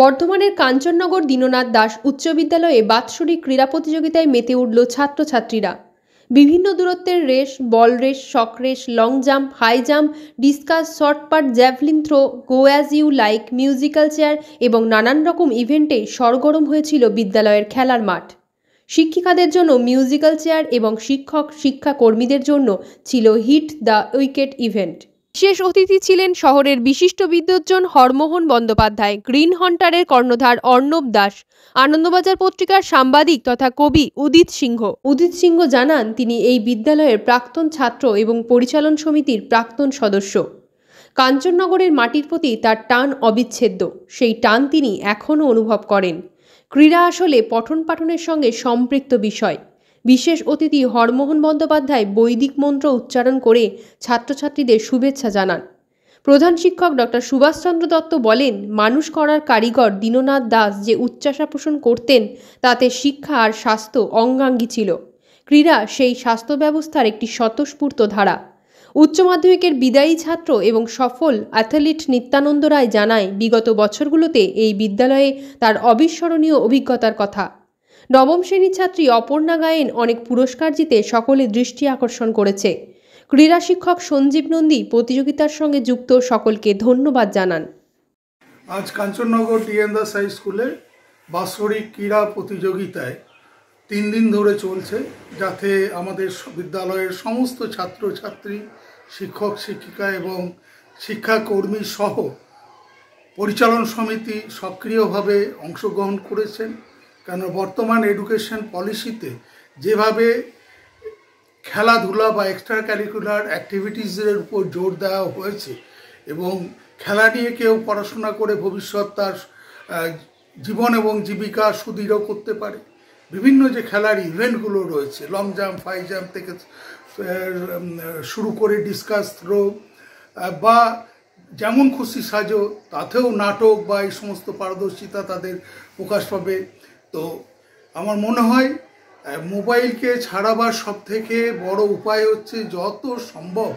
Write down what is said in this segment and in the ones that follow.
বর্ধমানের কাঞ্চননগর দীননাথ দাস উচ্চ বিদ্যালয়ে বাৎসরিক ক্রীড়া প্রতিযোগিতায় মেতে উঠল ছাত্রছাত্রীরা। বিভিন্ন দূরত্বের race, ball race, sack race, long jump, high jump, discus, shot put, javelin throw, go as you like, musical chair এবং নানান রকম ইভেন্টে সরগরম হয়েছিল বিদ্যালয়ের খেলার মাঠ। শিক্ষিকাদের জন্য মিউজিক্যাল চেয়ার এবং শিক্ষাকর্মীদের জন্য ছিল হিট দ্য উইকেট ইভেন্ট। বিশেষ অতিথি ছিলেন শহরের বিশিষ্ট বিদ্বজ্জন হরমোহন বন্দ্যোপাধ্যায়, গ্রিন হন্টারের কর্ণধার অর্ণব দাস, আনন্দবাজার পত্রিকার সাংবাদিক তথা কবি উদিত সিংহ। উদিত সিংহ জানান তিনি এই বিদ্যালয়ের প্রাক্তন ছাত্র এবং পরিচালন সমিতির প্রাক্তন সদস্য। কাঞ্চননগরের মাটির প্রতি তার টান অবিচ্ছেদ্য, সেই টান তিনি এখনও অনুভব করেন। ক্রীড়া আসলে পঠন পাঠনের সঙ্গে সম্পৃক্ত বিষয়। বিশেষ অতিথি হরমোহন বন্দ্যোপাধ্যায় বৈদিক মন্ত্র উচ্চারণ করে ছাত্রছাত্রীদের শুভেচ্ছা জানান। প্রধান শিক্ষক ডক্টর সুভাষচন্দ্র দত্ত বলেন, মানুষ করার কারিগর দীননাথ দাস যে উচ্চাশা পোষণ করতেন তাতে শিক্ষা আর স্বাস্থ্য অঙ্গাঙ্গী ছিল। ক্রীড়া সেই স্বাস্থ্য ব্যবস্থার একটি স্বতঃস্ফূর্ত ধারা। উচ্চ মাধ্যমিকের বিদায়ী ছাত্র এবং সফল অ্যাথলিট নিত্যানন্দ রায় জানায়, বিগত বছরগুলোতে এই বিদ্যালয়ে তার অবিস্মরণীয় অভিজ্ঞতার কথা। নবম শ্রেণীর ছাত্রী অপর্ণা গায়েন অনেক পুরস্কার জিতে সকলের দৃষ্টি আকর্ষণ করেছে। ক্রীড়া শিক্ষক সঞ্জীব নন্দী প্রতিযোগিতার সঙ্গে যুক্ত সকলকে ধন্যবাদ জানান। আজ কাঞ্চননগর ডিএন দাস হাই স্কুলে বাৎসরিক ক্রীড়া প্রতিযোগিতায় 3 দিন ধরে চলছে, যাতে আমাদের বিদ্যালয়ের সমস্ত ছাত্রছাত্রী, শিক্ষক শিক্ষিকা এবং শিক্ষাকর্মী সহ পরিচালন সমিতি সক্রিয়ভাবে অংশগ্রহণ করেছেন। কেন বর্তমান এডুকেশন পলিসিতে যেভাবে খেলাধুলা বা এক্সট্রা ক্যারিকুলার অ্যাক্টিভিটিসের উপর জোর দেওয়া হয়েছে এবং খেলা নিয়ে কেউ পড়াশোনা করে ভবিষ্যৎ তার জীবন এবং জীবিকা সুদৃঢ় করতে পারে, বিভিন্ন যে খেলার ইভেন্টগুলো রয়েছে, লং জাম্প, হাই জাম্প থেকে শুরু করে ডিসকাস থ্রো বা যেমন খুশি সাজো, তাতেও নাটক বা এই সমস্ত পারদর্শিতা তাদের প্রকাশ পাবে। তো আমার মনে হয় মোবাইলকে ছাড়াবার সবথেকে বড় উপায় হচ্ছে যত সম্ভব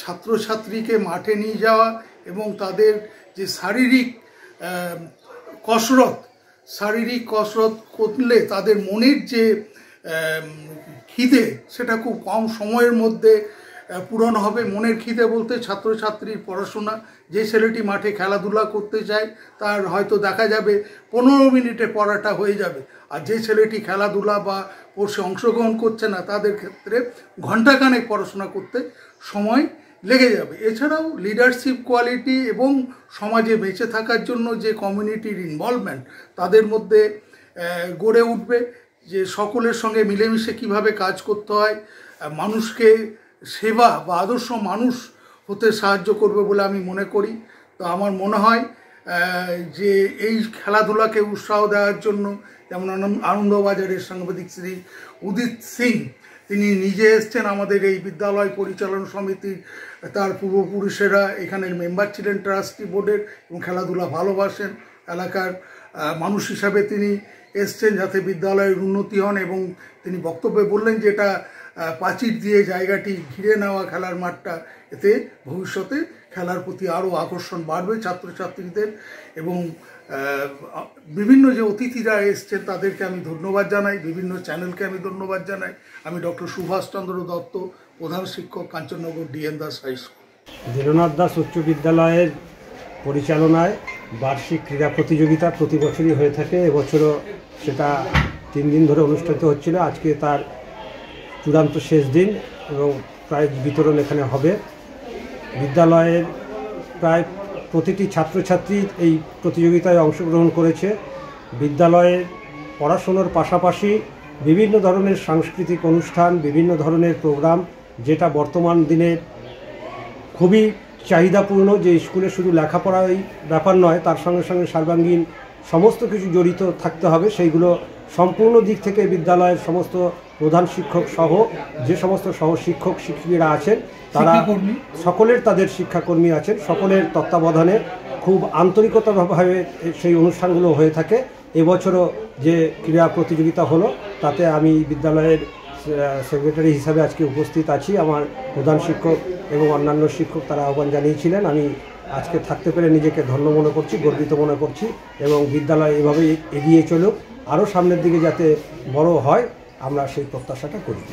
ছাত্রছাত্রীকে মাঠে নিয়ে যাওয়া এবং তাদের যে শারীরিক কসরত করলে তাদের মনের যে খিদে সেটা খুব কম সময়ের মধ্যে পূরণ হবে। মনের খিদে বলতে ছাত্রছাত্রীর পড়াশোনা। যে ছেলেটি মাঠে খেলাধুলা করতে চায় তার হয়তো দেখা যাবে 15 মিনিটে পড়াটা হয়ে যাবে, আর যে ছেলেটি খেলাধুলা বা কোর্সে অংশগ্রহণ করছে না তাদের ক্ষেত্রে ঘণ্টাখানেক পড়াশোনা করতে সময় লেগে যাবে। এছাড়াও লিডারশিপ কোয়ালিটি এবং সমাজে বেঁচে থাকার জন্য যে কমিউনিটির ইনভলভমেন্ট তাদের মধ্যে গড়ে উঠবে, যে সকলের সঙ্গে মিলেমিশে কিভাবে কাজ করতে হয়, মানুষকে সেবা বা আদর্শ মানুষ হতে সাহায্য করবে বলে আমি মনে করি। তো আমার মনে হয় যে এই খেলাধুলাকে উৎসাহ দেওয়ার জন্য যেমন আনন্দবাজারের সাংবাদিক শ্রী উদিত সিং তিনি নিজে এসছেন, আমাদের এই বিদ্যালয় পরিচালন সমিতির তার পূর্বপুরুষেরা এখানের মেম্বার ছিলেন ট্রাস্টি বোর্ডের এবং খেলাধুলা ভালোবাসেন, এলাকার মানুষ হিসাবে তিনি এসছেন যাতে বিদ্যালয়ের উন্নতি হন। এবং তিনি বক্তব্যে বললেন যে এটা প্রাচীর দিয়ে জায়গাটি ঘিরে নেওয়া খেলার মাঠটা, এতে ভবিষ্যতে খেলার প্রতি আরও আকর্ষণ বাড়বে ছাত্রছাত্রীদের। এবং বিভিন্ন যে অতিথিরা এসছেন তাদেরকে আমি ধন্যবাদ জানাই, বিভিন্ন চ্যানেলকে আমি ধন্যবাদ জানাই। আমি ডক্টর সুভাষচন্দ্র দত্ত, প্রধান শিক্ষক, Kanchannagar DN Das high school. Dinanath Das উচ্চ বিদ্যালয়ের পরিচালনায় বার্ষিক ক্রীড়া প্রতিযোগিতা প্রতি বছরই হয়ে থাকে। এবছরও সেটা 3 দিন ধরে অনুষ্ঠিত হচ্ছিল। আজকে তার চূড়ান্ত শেষ দিন এবং প্রাইজ বিতরণ এখানে হবে। বিদ্যালয়ের প্রায় প্রতিটি ছাত্রছাত্রী এই প্রতিযোগিতায় অংশগ্রহণ করেছে। বিদ্যালয়ের পড়াশোনার পাশাপাশি বিভিন্ন ধরনের সাংস্কৃতিক অনুষ্ঠান, বিভিন্ন ধরনের প্রোগ্রাম, যেটা বর্তমান দিনে খুবই চাহিদাপূর্ণ, যে স্কুলে শুধু লেখাপড়াই ব্যাপার নয়, তার সঙ্গে সঙ্গে সর্বাঙ্গীন সমস্ত কিছু জড়িত থাকতে হবে। সেইগুলো সম্পূর্ণ দিক থেকে বিদ্যালয়ের সমস্ত প্রধান শিক্ষক সহ যে সমস্ত সহ শিক্ষক শিক্ষিকারা আছেন তারা সকলের, তাদের শিক্ষাকর্মী আছেন, সকলের তত্ত্বাবধানে খুব আন্তরিকতাভাবে সেই অনুষ্ঠানগুলো হয়ে থাকে। এবছরও যে ক্রীড়া প্রতিযোগিতা হলো তাতে আমি বিদ্যালয়ের সেক্রেটারি হিসাবে আজকে উপস্থিত আছি। আমার প্রধান শিক্ষক এবং অন্যান্য শিক্ষক তারা আহ্বান জানিয়েছিলেন, আমি আজকে থাকতে পেরে নিজেকে ধন্য মনে করছি, গর্বিত মনে করছি এবং বিদ্যালয় এভাবেই এগিয়ে চলুক, আরও সামনের দিকে যাতে বড় হয় আমরা সেই প্রত্যাশাটা করি।